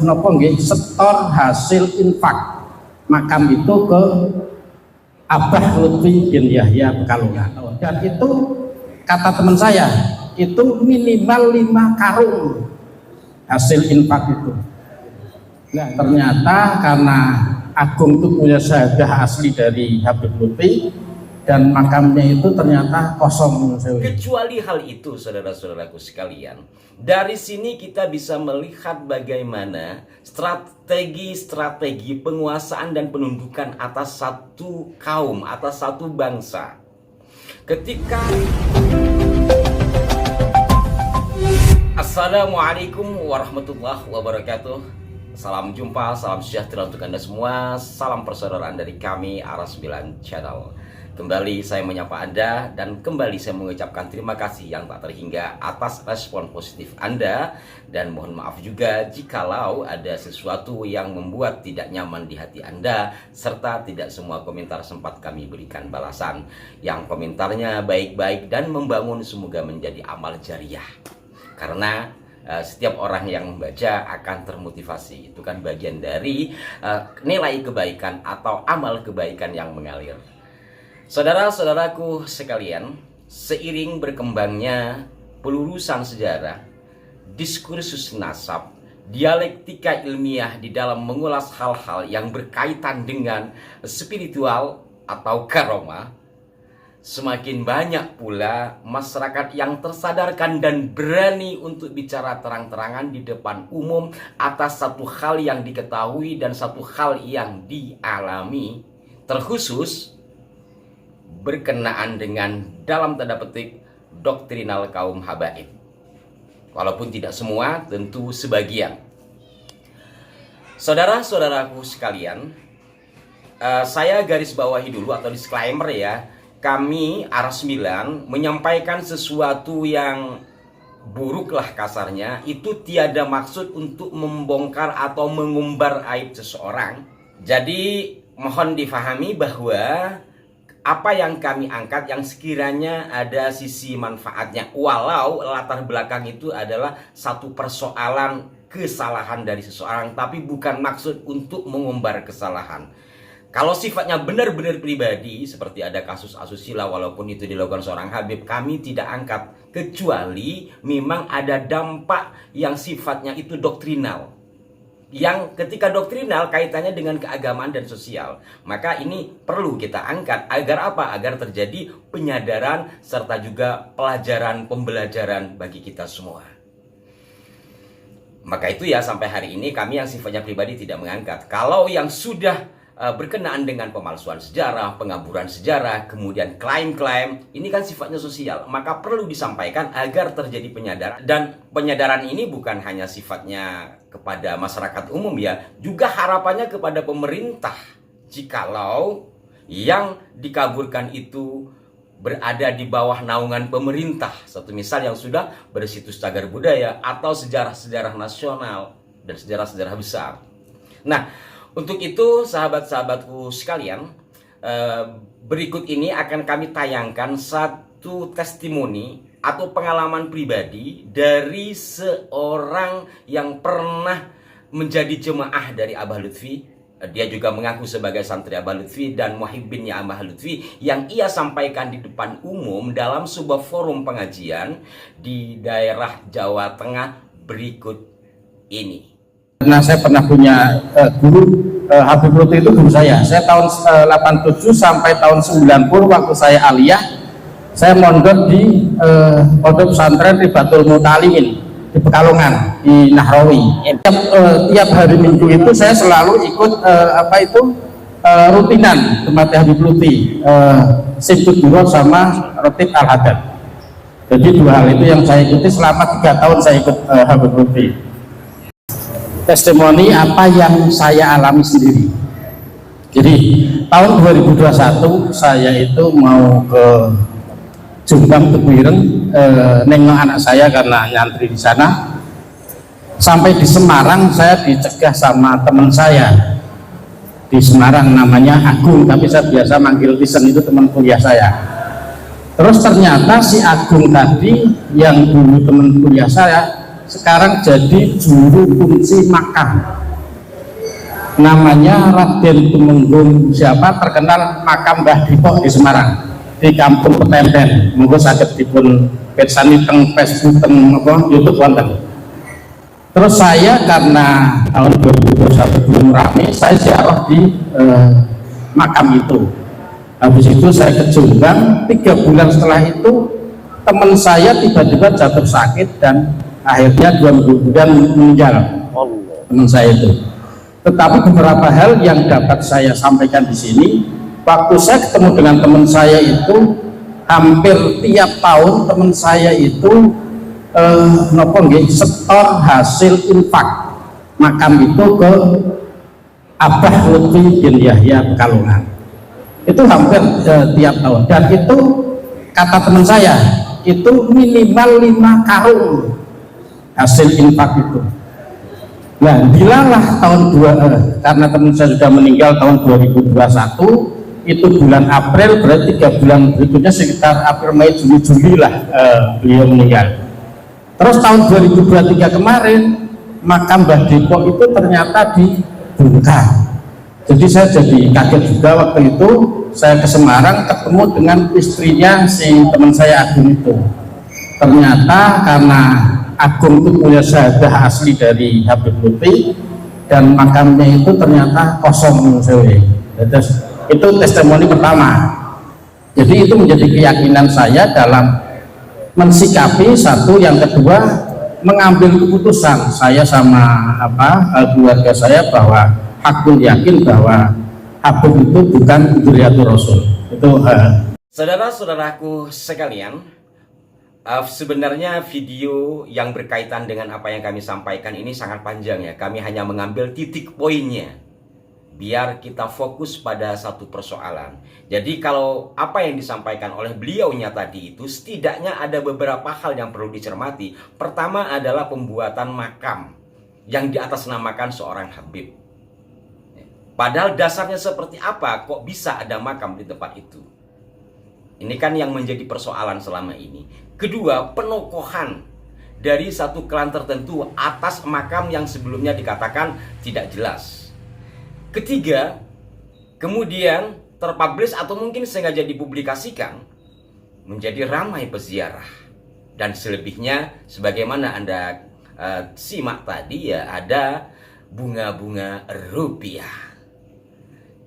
napa nggih setor hasil infak makam itu ke Abah Lutfi bin Yahya Pekalongan, dan itu kata teman saya itu minimal 5 karung hasil infak itu. Nah ternyata karena Agung itu punya syahadah asli dari Habib Lutfi dan makamnya itu ternyata kosong. Kecuali hal itu, saudara-saudaraku sekalian, dari sini kita bisa melihat bagaimana strategi penguasaan dan penundukan atas satu kaum, atas satu bangsa. Ketika Assalamualaikum warahmatullahi wabarakatuh. Salam jumpa, salam sejahtera untuk Anda semua. Salam persaudaraan dari kami Ara9 Channel. Kembali saya menyapa Anda dan kembali saya mengucapkan terima kasih yang tak terhingga atas respon positif Anda. Dan mohon maaf juga jikalau ada sesuatu yang membuat tidak nyaman di hati Anda, serta tidak semua komentar sempat kami berikan balasan. Yang komentarnya baik-baik dan membangun semoga menjadi amal jariah. Karena setiap orang yang membaca akan termotivasi. Itu kan bagian dari nilai kebaikan atau amal kebaikan yang mengalir. Saudara-saudaraku sekalian, seiring berkembangnya pelurusan sejarah, diskursus nasab, dialektika ilmiah di dalam mengulas hal-hal yang berkaitan dengan spiritual atau karomah, semakin banyak pula masyarakat yang tersadarkan dan berani untuk bicara terang-terangan di depan umum atas satu hal yang diketahui dan satu hal yang dialami, terkhusus berkenaan dengan dalam tanda petik doktrinal kaum habaib. Walaupun tidak semua, tentu sebagian. Saudara-saudaraku sekalian, saya garis bawahi dulu atau disclaimer ya. Kami Ara9 menyampaikan sesuatu yang buruk lah kasarnya, itu tiada maksud untuk membongkar atau mengumbar aib seseorang. Jadi mohon difahami bahwa apa yang kami angkat yang sekiranya ada sisi manfaatnya, walau latar belakang itu adalah satu persoalan kesalahan dari seseorang, tapi bukan maksud untuk mengumbar kesalahan. Kalau sifatnya benar-benar pribadi, seperti ada kasus asusila walaupun itu dilakukan seorang Habib, kami tidak angkat. Kecuali memang ada dampak yang sifatnya itu doktrinal. Yang ketika doktrinal kaitannya dengan keagamaan dan sosial. Maka ini perlu kita angkat. Agar apa? Agar terjadi penyadaran serta juga pelajaran, pembelajaran bagi kita semua. Maka itu ya sampai hari ini kami yang sifatnya pribadi tidak mengangkat. Kalau yang sudah berkenaan dengan pemalsuan sejarah, pengaburan sejarah, kemudian klaim-klaim, ini kan sifatnya sosial, maka perlu disampaikan agar terjadi penyadaran. Dan penyadaran ini bukan hanya sifatnya kepada masyarakat umum ya, juga harapannya kepada pemerintah. Jikalau yang dikaburkan itu berada di bawah naungan pemerintah, satu misal yang sudah bersitus cagar budaya atau sejarah-sejarah nasional dan sejarah-sejarah besar. Nah, untuk itu sahabat-sahabatku sekalian, berikut ini akan kami tayangkan satu testimoni atau pengalaman pribadi dari seorang yang pernah menjadi jemaah dari Abah Lutfi. Dia juga mengaku sebagai santri Abah Lutfi dan muhibbinnya Abah Lutfi, yang ia sampaikan di depan umum dalam sebuah forum pengajian di daerah Jawa Tengah berikut ini. Karena saya pernah punya guru, Habib Lutfi itu guru saya. Saya tahun 87 sampai tahun 90 waktu saya aliyah, saya mondok di pondok pesantren Ribatul Mutalimin di Pekalongan, di Nahrawi. Tiap hari Minggu itu saya selalu ikut rutinan tempatnya Habib Lutfi, Sibut Biro sama Rotib Al-Hadad. Jadi dua hal itu yang saya ikuti selama 3 tahun saya ikut Habib Lutfi. Testimoni apa yang saya alami sendiri. Jadi tahun 2021 saya itu mau ke Jombang Teguireng, nengok anak saya karena nyantri di sana. Sampai di Semarang saya dicegah sama teman saya di Semarang, namanya Agung, tapi saya biasa manggil Tisen, itu teman kuliah saya. Terus ternyata si Agung tadi yang dulu teman kuliah saya sekarang jadi juru kunci makam, namanya Raden Tumenggung siapa, terkenal makam Mbah Dipok di Semarang, di Kampung Petenten. Monggo saged dipun pirsani teng Facebook teng YouTube wonten. Terus saya karena tahun 2021 belum rame, saya ziarah di makam itu. Habis itu saya ke Jombang, 3 bulan setelah itu teman saya tiba-tiba jatuh sakit dan akhirnya 2 bulan meninggal teman saya itu. Tetapi beberapa hal yang dapat saya sampaikan di sini, waktu saya ketemu dengan teman saya itu, hampir tiap tahun teman saya itu setor hasil infak makam itu ke Abah Lutfi bin Yahya Pekalongan. Itu hampir tiap tahun, dan itu kata teman saya itu minimal 5 karung hasil infak itu. Nah, bilalah tahun karena teman saya sudah meninggal tahun 2021, itu bulan April, berarti 3 bulan berikutnya sekitar April, Mei, Juni, Juli lah beliau meninggal. Terus tahun 2023 kemarin makam Mbah Dipok itu ternyata dibongkar. Jadi saya jadi kaget juga waktu itu. Saya ke Semarang ketemu dengan istrinya si teman saya Agung itu. Ternyata karena Agung itu punya syahadah asli dari Habib Lutfi, dan makamnya itu ternyata kosong. Terus itu testimoni pertama. Jadi itu menjadi keyakinan saya dalam mensikapi satu, yang kedua mengambil keputusan saya sama keluarga saya bahwa aku yakin bahwa Habib itu bukan dzurriyyatur Rasul. Itu saudara-saudaraku sekalian, sebenarnya video yang berkaitan dengan apa yang kami sampaikan ini sangat panjang ya. Kami hanya mengambil titik poinnya biar kita fokus pada satu persoalan. Jadi kalau apa yang disampaikan oleh beliaunya tadi itu, setidaknya ada beberapa hal yang perlu dicermati. Pertama adalah pembuatan makam yang diatasnamakan seorang Habib. Padahal dasarnya seperti apa kok bisa ada makam di tempat itu? Ini kan yang menjadi persoalan selama ini. Kedua, penokohan dari satu klan tertentu atas makam yang sebelumnya dikatakan tidak jelas. Ketiga, kemudian terpublish atau mungkin sengaja dipublikasikan menjadi ramai peziarah. Dan selebihnya sebagaimana Anda simak tadi ya, ada bunga-bunga rupiah.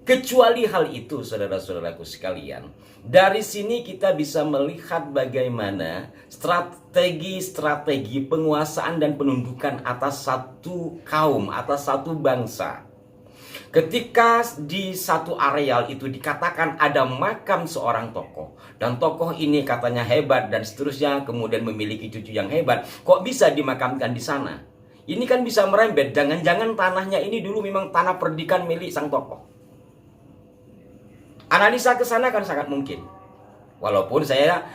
Kecuali hal itu, saudara-saudaraku sekalian, dari sini kita bisa melihat bagaimana strategi penguasaan dan penundukan atas satu kaum, atas satu bangsa. Ketika di satu areal itu dikatakan ada makam seorang tokoh, dan tokoh ini katanya hebat dan seterusnya, kemudian memiliki cucu yang hebat, kok bisa dimakamkan di sana? Ini kan bisa merembet, jangan-jangan tanahnya ini dulu memang tanah perdikan milik sang tokoh. Analisa ke sana kan sangat mungkin. Walaupun saya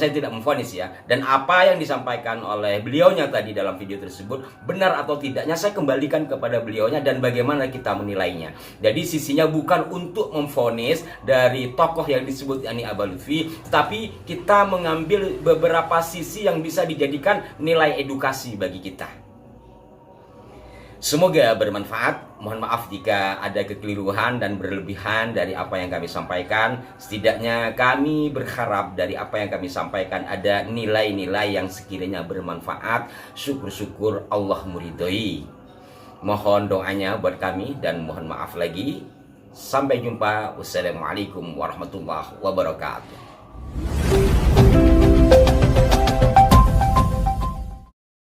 tidak memvonis ya. Dan apa yang disampaikan oleh beliaunya tadi dalam video tersebut benar atau tidaknya saya kembalikan kepada beliaunya dan bagaimana kita menilainya. Jadi sisinya bukan untuk memvonis dari tokoh yang disebut yakni Abah Lutfi, tetapi kita mengambil beberapa sisi yang bisa dijadikan nilai edukasi bagi kita. Semoga bermanfaat. Mohon maaf jika ada kekeliruan dan berlebihan dari apa yang kami sampaikan. Setidaknya kami berharap dari apa yang kami sampaikan ada nilai-nilai yang sekiranya bermanfaat. Syukur-syukur Allah meridhoi. Mohon doanya buat kami dan mohon maaf lagi. Sampai jumpa. Wassalamualaikum warahmatullahi wabarakatuh.